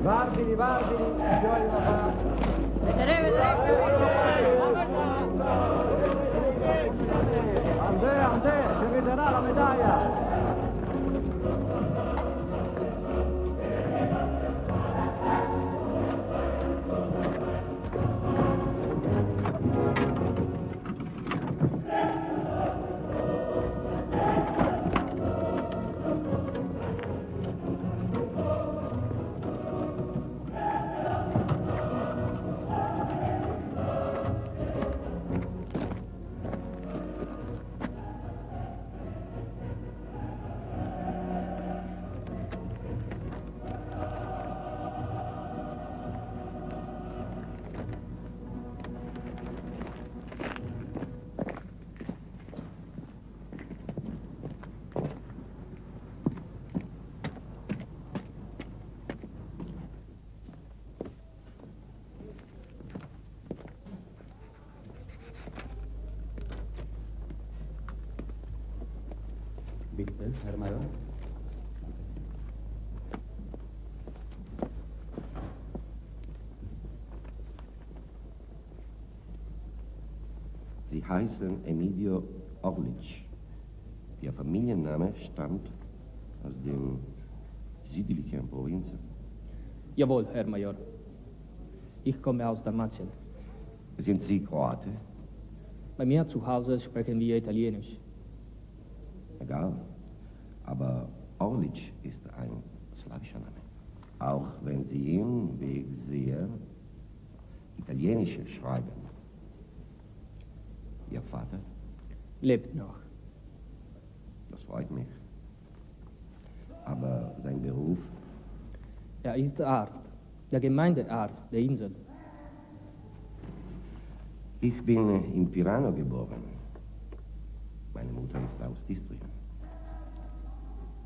Vardili, figlioli papà. Vedrete. Andè, ci vedrà la medaglia. Bitte, Herr Major. Sie heißen Emilio Orlic. Ihr Familienname stammt aus den südlichen Provinzen. Jawohl, Herr Major. Ich komme aus Dalmatien. Sind Sie Kroate? Bei mir zu Hause sprechen wir Italienisch. Egal. Aber Orlic ist ein slawischer Name. Auch wenn Sie ihn, wie ich sehe, Italienisch schreiben. Ihr Vater? Lebt noch. Das freut mich. Aber sein Beruf? Er ist Arzt, der Gemeindearzt der Insel. Ich bin in Pirano geboren. Meine Mutter ist aus Istrien.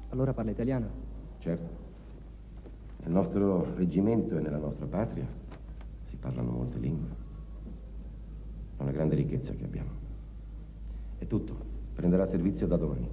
Allora parla italiano? Certo. Nel nostro reggimento e nella nostra patria si parlano molte lingue. È una grande ricchezza che abbiamo. È tutto. Prenderà servizio da domani.